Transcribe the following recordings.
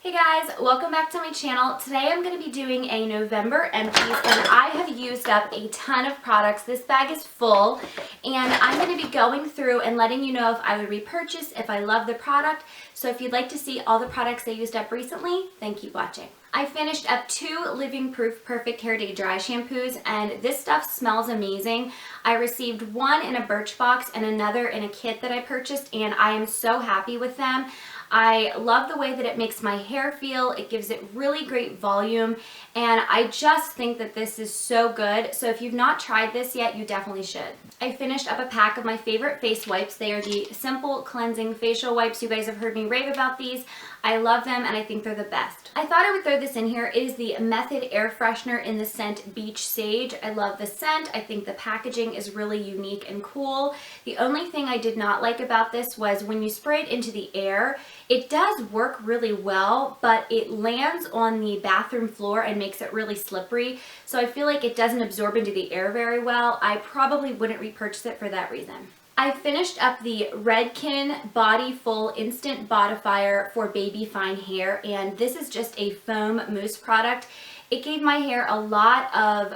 Hey guys, welcome back to my channel. Today I'm going to be doing a November empties and I have used up a ton of products. This bag is full and I'm going to be going through and letting you know if I would repurchase, if I love the product. So if you'd like to see all the products I used up recently, then keep watching. I finished up 2 Living Proof Perfect Hair Day Dry Shampoos and this stuff smells amazing. I received one in a Birchbox and another in a kit that I purchased and I am so happy with them. I love the way that it makes my hair feel. It gives it really great volume and I just think that this is so good. So if you've not tried this yet, you definitely should. I finished up a pack of my favorite face wipes. They are the Simple Cleansing Facial Wipes. You guys have heard me rave about these. I love them and I think they're the best. I thought I would throw this in here. It is the Method Air Freshener in the scent Beach Sage. I love the scent. I think the packaging is really unique and cool. The only thing I did not like about this was when you spray it into the air, it does work really well, but it lands on the bathroom floor and makes it really slippery. So I feel like it doesn't absorb into the air very well. I probably wouldn't repurchase it for that reason. I finished up the Redken Body Full Instant Bodifier for baby fine hair, and this is just a foam mousse product. It gave my hair a lot of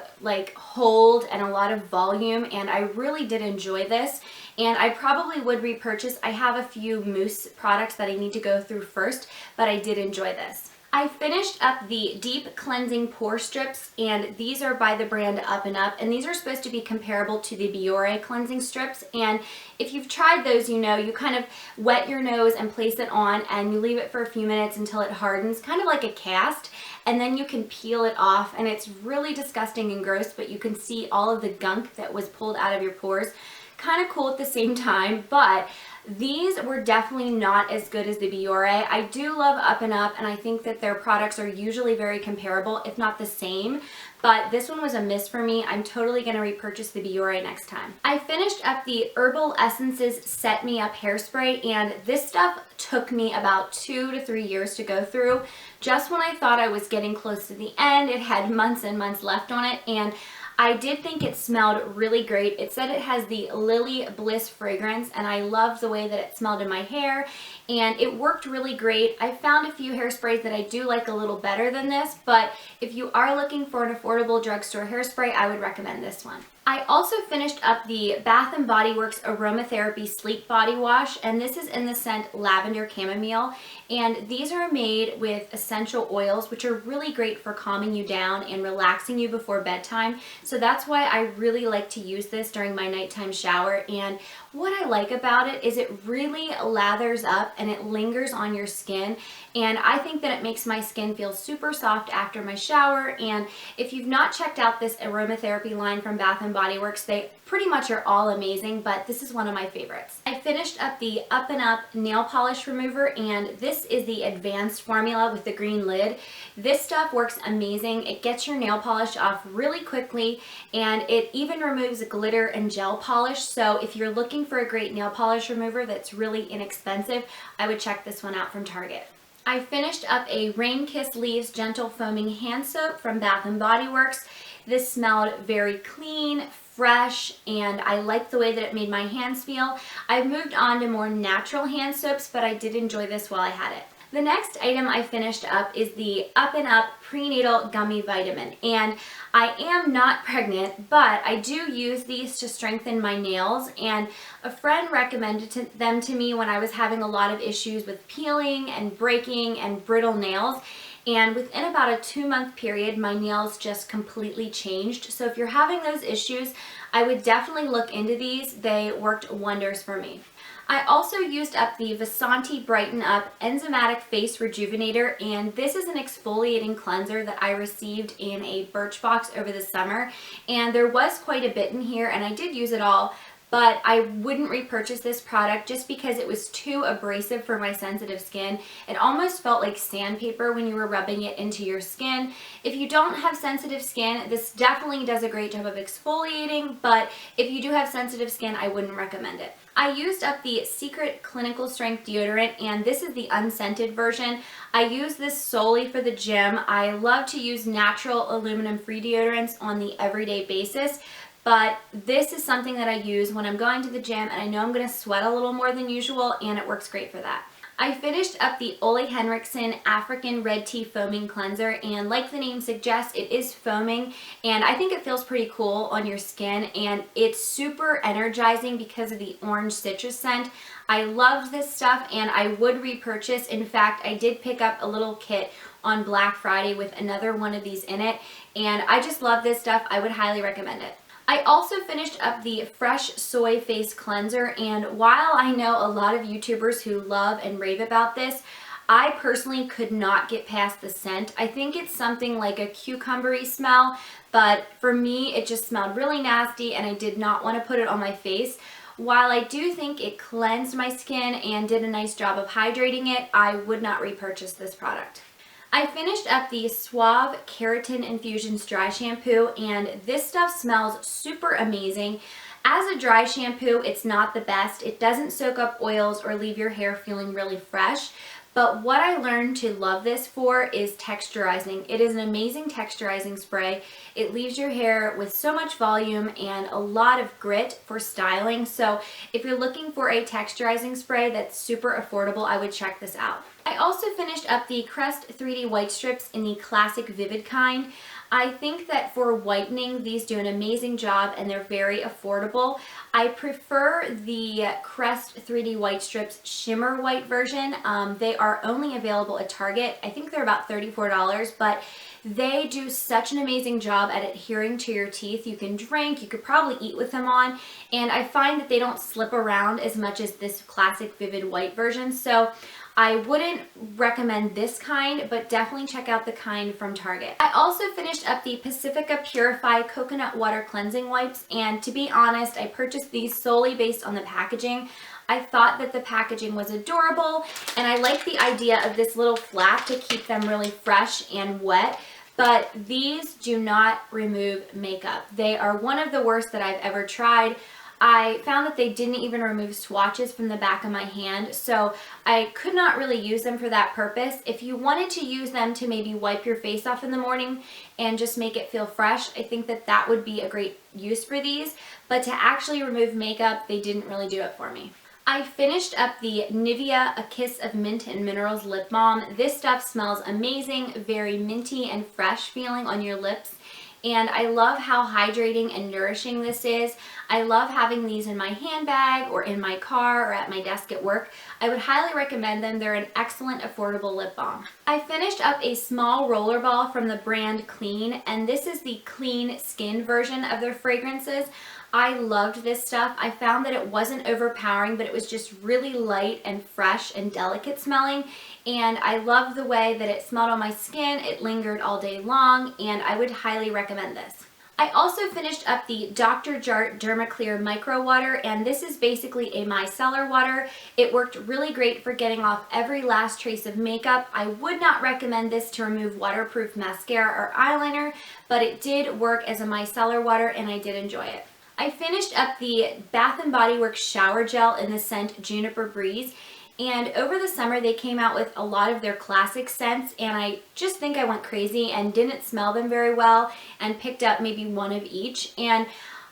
hold and a lot of volume, and I really did enjoy this. And I probably would repurchase. I have a few mousse products that I need to go through first, but I did enjoy this. I finished up the Deep Cleansing Pore Strips, and these are by the brand Up and Up, and these are supposed to be comparable to the Biore cleansing strips. And if you've tried those, you know you kind of wet your nose and place it on and you leave it for a few minutes until it hardens, kind of like a cast, and then you can peel it off, and it's really disgusting and gross, but you can see all of the gunk that was pulled out of your pores. Kind of cool at the same time, but these were definitely not as good as the Biore. I do love Up and Up, and I think that their products are usually very comparable, if not the same, but this one was a miss for me. I'm totally going to repurchase the Biore next time. I finished up the Herbal Essences Set Me Up Hairspray, and this stuff took me about 2 to 3 years to go through. Just when I thought I was getting close to the end, it had months and months left on it, and I did think it smelled really great. It said it has the Lily Bliss fragrance, and I loved the way that it smelled in my hair, and it worked really great. I found a few hairsprays that I do like a little better than this, but if you are looking for an affordable drugstore hairspray, I would recommend this one. I also finished up the Bath & Body Works Aromatherapy Sleep Body Wash, and this is in the scent Lavender Chamomile, and these are made with essential oils, which are really great for calming you down and relaxing you before bedtime. So that's why I really like to use this during my nighttime shower, and what I like about it is it really lathers up and it lingers on your skin, and I think that it makes my skin feel super soft after my shower. And if you've not checked out this aromatherapy line from Bath & Body Works, they pretty much are all amazing, but this is one of my favorites. I finished up the Up and Up Nail Polish Remover, and this is the advanced formula with the green lid. This stuff works amazing. It gets your nail polish off really quickly, and it even removes glitter and gel polish. So if you're looking for a great nail polish remover that's really inexpensive, I would check this one out from Target. I finished up a Rainkissed Leaves Gentle Foaming Hand Soap from Bath & Body Works. This smelled very clean, fresh, and I like the way that it made my hands feel. I've moved on to more natural hand soaps, but I did enjoy this while I had it. The next item I finished up is the Up and Up Prenatal Gummy Vitamin, and I am not pregnant, but I do use these to strengthen my nails, and a friend recommended them to me when I was having a lot of issues with peeling and breaking and brittle nails. And within about a 2-month period, my nails just completely changed. So if you're having those issues, I would definitely look into these. They worked wonders for me. I also used up the Vasanti Brighten Up Enzymatic Face Rejuvenator, and this is an exfoliating cleanser that I received in a Birchbox over the summer. And there was quite a bit in here, and I did use it all, but I wouldn't repurchase this product just because it was too abrasive for my sensitive skin. It almost felt like sandpaper when you were rubbing it into your skin. If you don't have sensitive skin, this definitely does a great job of exfoliating, but if you do have sensitive skin, I wouldn't recommend it. I used up the Secret Clinical Strength Deodorant, and this is the unscented version. I use this solely for the gym. I love to use natural aluminum-free deodorants on the everyday basis, but this is something that I use when I'm going to the gym and I know I'm going to sweat a little more than usual, and it works great for that. I finished up the Ole Henriksen African Red Tea Foaming Cleanser, and like the name suggests, it is foaming, and I think it feels pretty cool on your skin, and it's super energizing because of the orange citrus scent. I loved this stuff and I would repurchase. In fact, I did pick up a little kit on Black Friday with another one of these in it, and I just love this stuff. I would highly recommend it. I also finished up the Fresh Soy Face Cleanser, and while I know a lot of YouTubers who love and rave about this, I personally could not get past the scent. I think it's something like a cucumbery smell, but for me it just smelled really nasty and I did not want to put it on my face. While I do think it cleansed my skin and did a nice job of hydrating it, I would not repurchase this product. I finished up the Suave Keratin Infusions Dry Shampoo, and this stuff smells super amazing. As a dry shampoo, it's not the best. It doesn't soak up oils or leave your hair feeling really fresh. But what I learned to love this for is texturizing. It is an amazing texturizing spray. It leaves your hair with so much volume and a lot of grit for styling. So if you're looking for a texturizing spray that's super affordable, I would check this out. I also finished up the Crest 3D White Strips in the Classic Vivid kind. I think that for whitening, these do an amazing job and they're very affordable. I prefer the Crest 3D White Strips Shimmer White version. They are only available at Target. I think they're about $34, but they do such an amazing job at adhering to your teeth. You can drink, you could probably eat with them on, and I find that they don't slip around as much as this Classic Vivid White version. So I wouldn't recommend this kind, but definitely check out the kind from Target. I also finished up the Pacifica Purify Coconut Water Cleansing Wipes, and to be honest, I purchased these solely based on the packaging. I thought that the packaging was adorable, and I like the idea of this little flap to keep them really fresh and wet, but these do not remove makeup. They are one of the worst that I've ever tried. I found that they didn't even remove swatches from the back of my hand, so I could not really use them for that purpose. If you wanted to use them to maybe wipe your face off in the morning and just make it feel fresh, I think that that would be a great use for these, but to actually remove makeup, they didn't really do it for me. I finished up the Nivea A Kiss of Mint and Minerals Lip Balm. This stuff smells amazing, very minty and fresh feeling on your lips. And I love how hydrating and nourishing this is. I love having these in my handbag or in my car or at my desk at work. I would highly recommend them. They're an excellent affordable lip balm. I finished up a small roller ball from the brand Clean, and this is the clean skin version of their fragrances. I loved this stuff. I found that it wasn't overpowering, but it was just really light and fresh and delicate smelling. And I loved the way that it smelled on my skin. It lingered all day long, and I would highly recommend this. I also finished up the Dr. Jart Dermaclear Micro Water, and this is basically a micellar water. It worked really great for getting off every last trace of makeup. I would not recommend this to remove waterproof mascara or eyeliner, but it did work as a micellar water and I did enjoy it. I finished up the Bath & Body Works Shower Gel in the scent Juniper Breeze. And over the summer, they came out with a lot of their classic scents, and I just think I went crazy and didn't smell them very well and picked up maybe one of each. And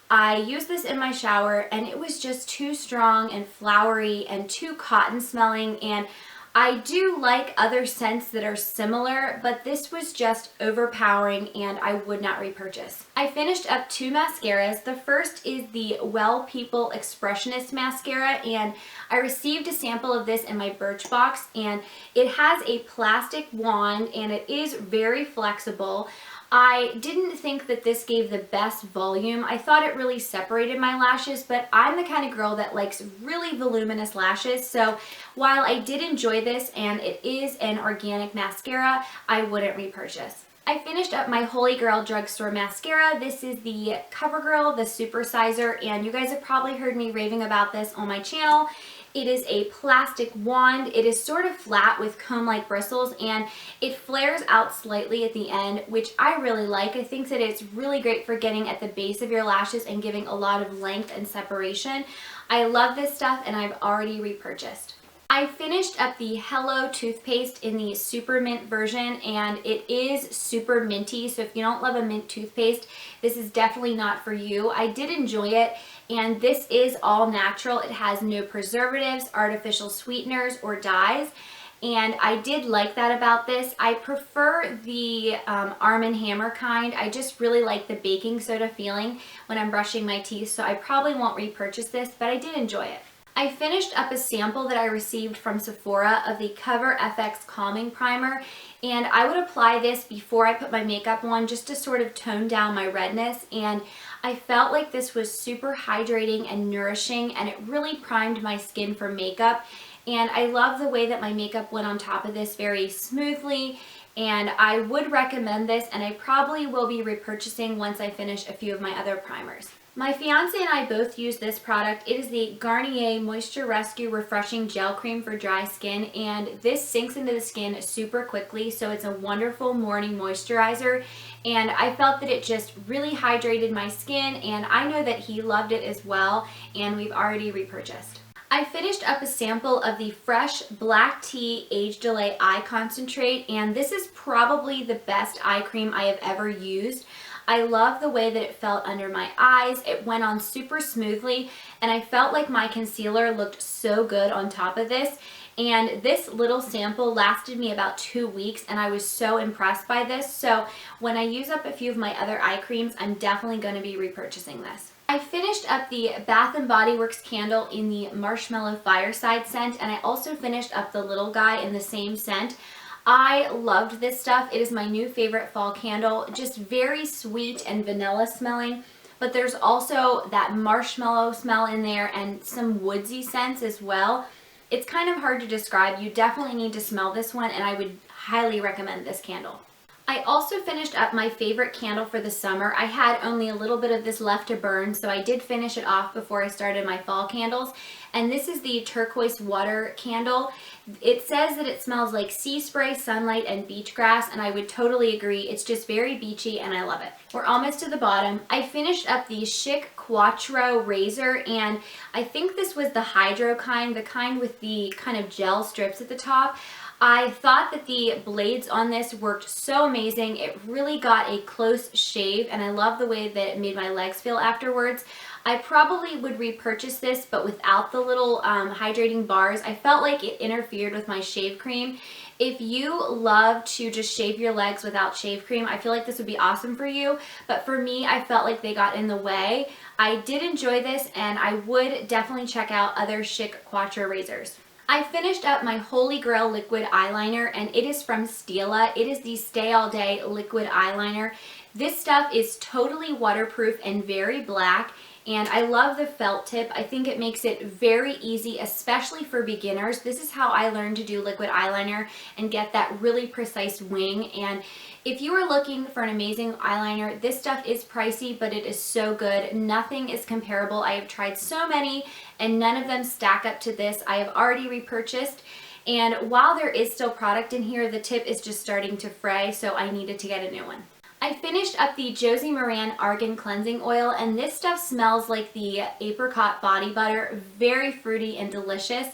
I used this in my shower, and it was just too strong and flowery and too cotton smelling. And I do like other scents that are similar, but this was just overpowering and I would not repurchase. I finished up two mascaras. The first is the Well People Expressionist Mascara, and I received a sample of this in my Birchbox, and it has a plastic wand and it is very flexible. I didn't think that this gave the best volume. I thought it really separated my lashes, but I'm the kind of girl that likes really voluminous lashes, so while I did enjoy this and it is an organic mascara, I wouldn't repurchase. I finished up my Holy Grail Drugstore Mascara. This is the CoverGirl, the Supersizer, and you guys have probably heard me raving about this on my channel. It is a plastic wand. It is sort of flat with comb-like bristles, and it flares out slightly at the end, which I really like. I think that it's really great for getting at the base of your lashes and giving a lot of length and separation. I love this stuff and I've already repurchased. I finished up the Hello toothpaste in the Super Mint version, and it is super minty, so if you don't love a mint toothpaste, this is definitely not for you. I did enjoy it. and this is all natural. It has no preservatives, artificial sweeteners, or dyes. And I did like that about this. I prefer the Arm & Hammer kind. I just really like the baking soda feeling when I'm brushing my teeth, so I probably won't repurchase this, but I did enjoy it. I finished up a sample that I received from Sephora of the Cover FX Calming Primer, and I would apply this before I put my makeup on just to sort of tone down my redness, and I felt like this was super hydrating and nourishing, and it really primed my skin for makeup. And I love the way that my makeup went on top of this very smoothly, and I would recommend this, and I probably will be repurchasing once I finish a few of my other primers. My fiance and I both use this product. It is the Garnier Moisture Rescue Refreshing Gel Cream for dry skin, and this sinks into the skin super quickly, so it's a wonderful morning moisturizer, and I felt that it just really hydrated my skin, and I know that he loved it as well, and we've already repurchased. I finished up a sample of the Fresh Black Tea Age Delay Eye Concentrate, and this is probably the best eye cream I have ever used. I love the way that it felt under my eyes. It went on super smoothly, and I felt like my concealer looked so good on top of this. And this little sample lasted me about 2 weeks, and I was so impressed by this. So when I use up a few of my other eye creams, I'm definitely going to be repurchasing this. I finished up the Bath & Body Works candle in the Marshmallow Fireside scent, and I also finished up the little guy in the same scent. I loved this stuff. It is my new favorite fall candle. Just very sweet and vanilla smelling, but there's also that marshmallow smell in there and some woodsy scents as well. It's kind of hard to describe. You definitely need to smell this one, and I would highly recommend this candle. I also finished up my favorite candle for the summer. I had only a little bit of this left to burn, so I did finish it off before I started my fall candles. And this is the Turquoise Water candle. It says that it smells like sea spray, sunlight, and beach grass, and I would totally agree. It's just very beachy, and I love it. We're almost to the bottom. I finished up the Chic Quattro razor, and I think this was the hydro kind, the kind with the kind of gel strips at the top. I thought that the blades on this worked so amazing. It really got a close shave, and I love the way that it made my legs feel afterwards. I probably would repurchase this, but without the little hydrating bars. I felt like it interfered with my shave cream. If you love to just shave your legs without shave cream, I feel like this would be awesome for you. But for me, I felt like they got in the way. I did enjoy this, and I would definitely check out other Chic Quattro razors. I finished up my Holy Grail liquid eyeliner, and it is from Stila. It is the Stay All Day liquid eyeliner. This stuff is totally waterproof and very black, and I love the felt tip. I think it makes it very easy, especially for beginners. This is how I learned to do liquid eyeliner and get that really precise wing. And if you are looking for an amazing eyeliner, this stuff is pricey, but it is so good. Nothing is comparable. I have tried so many, and none of them stack up to this. I have already repurchased, and while there is still product in here, the tip is just starting to fray, so I needed to get a new one. I finished up the Josie Maran Argan Cleansing Oil, and this stuff smells like the apricot body butter, very fruity and delicious.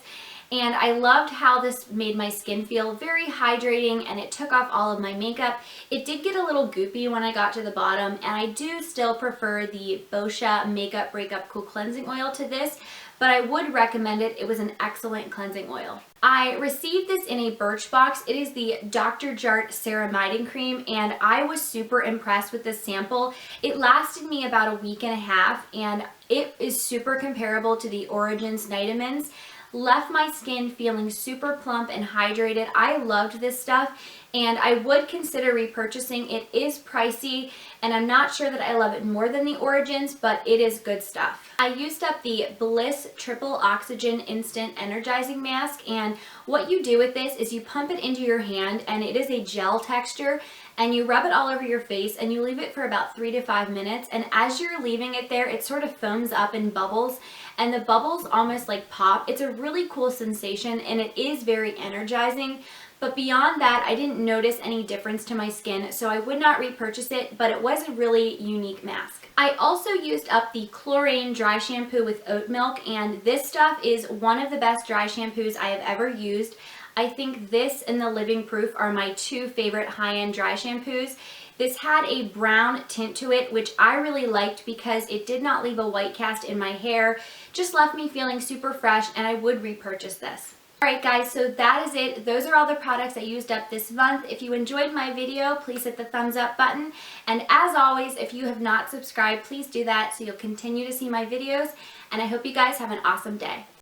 And I loved how this made my skin feel very hydrating, and it took off all of my makeup. It did get a little goopy when I got to the bottom, and I do still prefer the Boscia Makeup Breakup Cool Cleansing Oil to this, but I would recommend it. It was an excellent cleansing oil. I received this in a Birchbox. It is the Dr. Jart Ceramiding Cream, and I was super impressed with this sample. It lasted me about a week and a half, and it is super comparable to the Origins Nitamins. Left my skin feeling super plump and hydrated. I loved this stuff, and I would consider repurchasing. It is pricey, and I'm not sure that I love it more than the Origins, but it is good stuff. I used up the Bliss Triple Oxygen Instant Energizing Mask, and what you do with this is you pump it into your hand, and it is a gel texture, and you rub it all over your face, and you leave it for about 3 to 5 minutes, and as you're leaving it there, it sort of foams up in bubbles, and the bubbles almost like pop. It's a really cool sensation, and it is very energizing. But beyond that, I didn't notice any difference to my skin, so I would not repurchase it, but it was a really unique mask. I also used up the Chlorane Dry Shampoo with Oat Milk, and this stuff is one of the best dry shampoos I have ever used. I think this and the Living Proof are my two favorite high-end dry shampoos. This had a brown tint to it, which I really liked because it did not leave a white cast in my hair, just left me feeling super fresh, and I would repurchase this. Alright guys, so that is it. Those are all the products I used up this month. If you enjoyed my video, please hit the thumbs up button. And as always, if you have not subscribed, please do that so you'll continue to see my videos. And I hope you guys have an awesome day.